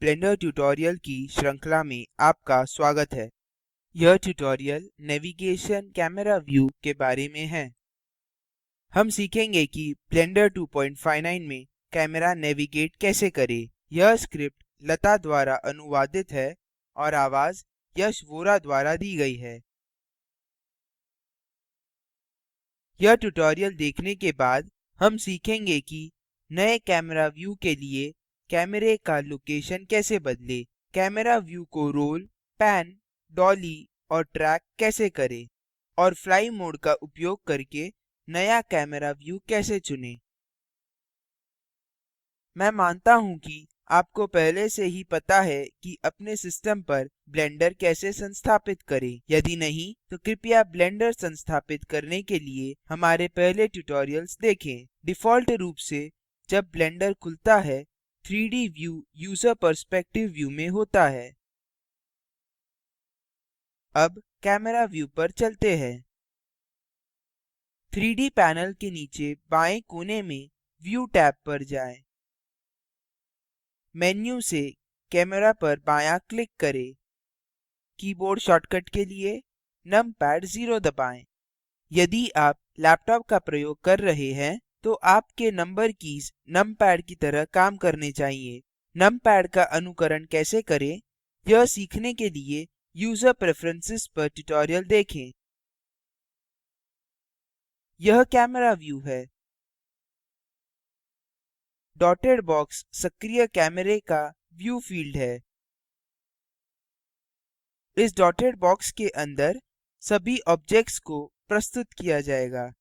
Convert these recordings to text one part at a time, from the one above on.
Blender tutorial की श्रृंखला में आपका स्वागत है। यह ट्यूटोरियल नेविगेशन कैमेरा व्यू के बारे में है। हम सीखेंगे कि ब्लेंडर 259 में कैमरा नेविगेट कैसे करे। यह स्क्रिप्ट लता द्वारा अनुवादित है और आवाज यश वोरा द्वारा दी गई है। यह ट्यूटोरियल देखने के बाद हम सीखेंगे कि नए कैमरा व्यू के लिए कैमरे का लोकेशन कैसे बदले, कैमरा व्यू को रोल, पैन, डॉली और ट्रैक कैसे करें, और फ्लाई मोड का उपयोग करके नया कैमरा व्यू कैसे चुनें। मैं मानता हूँ कि आपको पहले से ही पता है कि अपने सिस्टम पर ब्लेंडर कैसे संस्थापित करें। यदि नहीं, तो कृपया ब्लेंडर संस्थापित करने के लिए हमारे पहले ट्यूटोरियल्स देखें। डिफ़ॉल्ट रूप से जब ब्लेंडर खुलता है, 3D view user perspective view में होता है। अब कैमरा व्यू पर चलते हैं। 3D पैनल के नीचे बाएं कोने में व्यू टैब पर जाएं। मेन्यू से कैमरा पर बायाँ क्लिक करें। कीबोर्ड शॉर्टकट के लिए नमपैड 0 दबाएँ। यदि आप लैपटॉप का प्रयोग कर रहे हैं, तो आपके नंबर कीज नमपैड की तरह काम करने चाहिए। नमपैड का अनुकरण कैसे करें, यह सीखने के लिए यूजर प्रेफरेंसेस पर ट्यूटोरियल देखें। यह कैमरा व्यू है। डॉटेड बॉक्स सक्रिय कैमरे का व्यू फील्ड है। इस डॉटेड बॉक्स के अंदर सभी ऑब्जेक्ट्स को प्रस्तुत किया जाएगा।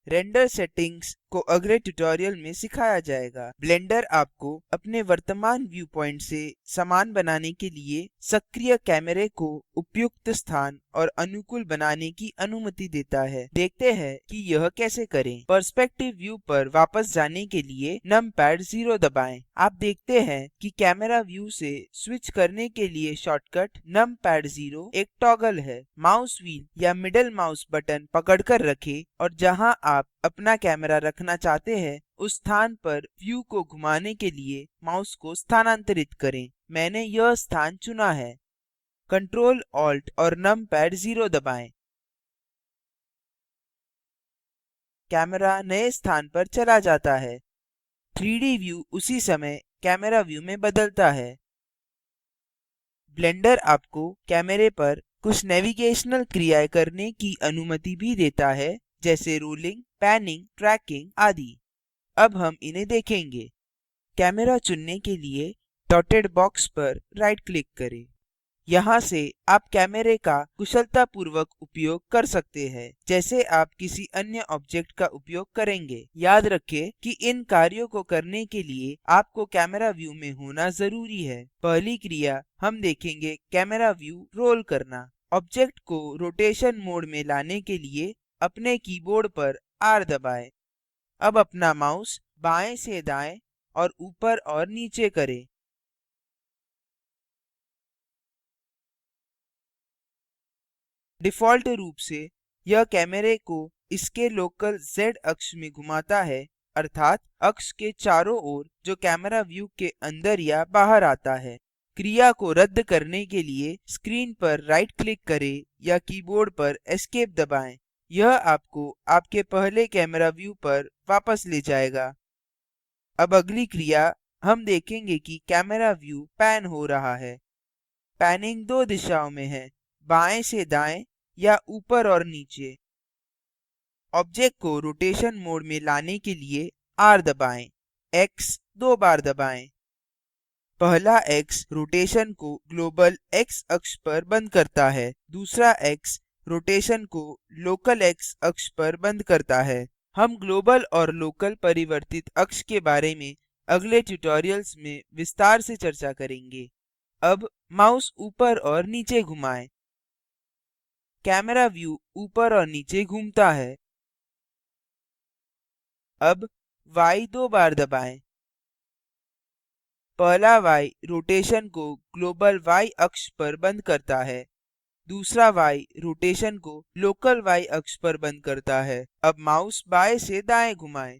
रेंडर सेटिंग्स को अगले ट्यूटोरियल में सिखाया जाएगा। ब्लेंडर आपको अपने वर्तमान व्यू पॉइंट से समान बनाने के लिए सक्रिय कैमरे को उपयुक्त स्थान और अनुकूल बनाने की अनुमति देता है। देखते हैं कि यह कैसे करें। पर्सपेक्टिव व्यू पर वापस जाने के लिए नमपैड 0 दबाएं। आप देखते हैं कि कैमरा व्यू से स्विच करने के लिए शॉर्टकट नमपैड 0 एक टॉगल है। माउस व्हील या मिडल माउस बटन पकड़कर रखें और जहां आप अपना कैमरा रखना चाहते हैं, उस स्थान पर व्यू को घुमाने के लिए माउस को स्थानांतरित करें। मैंने यह स्थान चुना है। Ctrl, Alt और नमपैड 0 दबाएं। कैमरा नए स्थान पर चला जाता है। 3D व्यू उसी समय कैमरा व्यू में बदलता है। ब्लेंडर आपको कैमरे पर कुछ नेविगेशनल क्रियाएं करने की अनुमति भी देता है, जैसे रोलिंग, पैनिंग, ट्रैकिंग आदि। अब हम इन्हें देखेंगे। कैमरा चुनने के लिए डॉटेड बॉक्स पर राइट क्लिक करें। यहाँ से आप कैमरे का कुशलतापूर्वक उपयोग कर सकते हैं, जैसे आप किसी अन्य ऑब्जेक्ट का उपयोग करेंगे। याद रखें कि इन कार्यों को करने के लिए आपको कैमरा व्यू में होना जरूरी है। पहली क्रिया हम देखेंगे कैमरा व्यू रोल करना। ऑब्जेक्ट को रोटेशन मोड में लाने के लिए अपने कीबोर्ड पर R दबाएं। अब अपना माउस बाएं से दाएं और ऊपर और नीचे करें। डिफ़ॉल्ट रूप से यह कैमरे को इसके लोकल Z अक्ष में घुमाता है, अर्थात अक्ष के चारों ओर जो कैमरा व्यू के अंदर या बाहर आता है। क्रिया को रद्द करने के लिए स्क्रीन पर राइट क्लिक करें या कीबोर्ड पर एस्केप दबाएं। यह आपको आपके पहले कैमरा व्यू पर वापस ले जाएगा। अब अगली क्रिया हम देखेंगे कि कैमरा व्यू पैन हो रहा है। पैनिंग दो दिशाओं में है, बाएं से दाएं या ऊपर और नीचे। ऑब्जेक्ट को रोटेशन मोड में लाने के लिए R दबाएं, X 2 बार दबाएं। पहला X रोटेशन को ग्लोबल X अक्ष पर बंद करता है, दूसरा X रोटेशन को लोकल X अक्ष पर बंद करता है। हम ग्लोबल और लोकल परिवर्तित अक्ष के बारे में अगले ट्यूटोरियल्स में विस्तार से चर्चा करेंगे। अब माउस ऊपर और नीचे घुमाएं। कैमरा व्यू ऊपर और नीचे घूमता है। अब Y 2 बार दबाएं। पहला Y रोटेशन को ग्लोबल Y अक्ष पर बंद करता है, दूसरा Y रोटेशन को लोकल Y अक्ष पर बंद करता है। अब माउस बाएं से दाएं घुमाएं।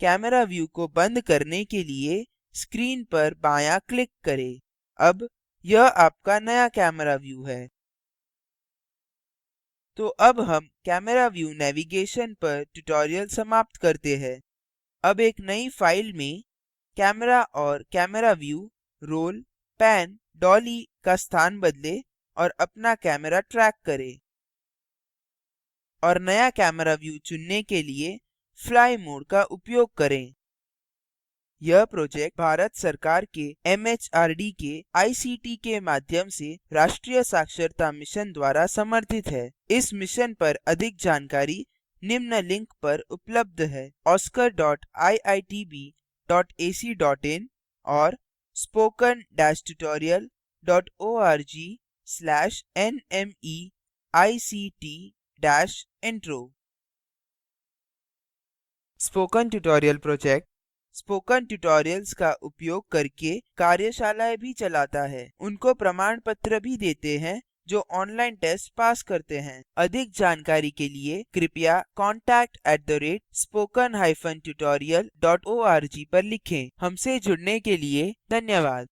कैमरा व्यू को बंद करने के लिए स्क्रीन पर बायाँ क्लिक करें। अब यह आपका नया कैमरा व्यू है। तो अब हम कैमरा व्यू नेविगेशन पर ट्यूटोरियल समाप्त करते हैं। अब एक नई फाइल में कैमरा और camera view, roll, pan, dolly का स्थान बदलें और अपना कैमरा ट्रैक करें। और नया कैमरा व्यू चुनने के लिए फ्लाई मोड का उपयोग करें। यह प्रोजेक्ट भारत सरकार के MHRD के ICT के माध्यम से राष्ट्रीय साक्षरता मिशन द्वारा समर्थित है। इस मिशन पर अधिक जानकारी निम्न लिंक पर उपलब्ध है oscar.iitb.ac.in और spoken-tutorial.org/nmeict-intro। Spoken tutorial project spoken tutorials का उपयोग करके कार्यशालाएँ भी चलाता है। उनको प्रमाण पत्र भी देते हैं जो ऑनलाइन टेस्ट पास करते हैं। अधिक जानकारी के लिए कृपया contact@spoken-tutorial.org पर लिखें। हमसे जुड़ने के लिए धन्यवाद।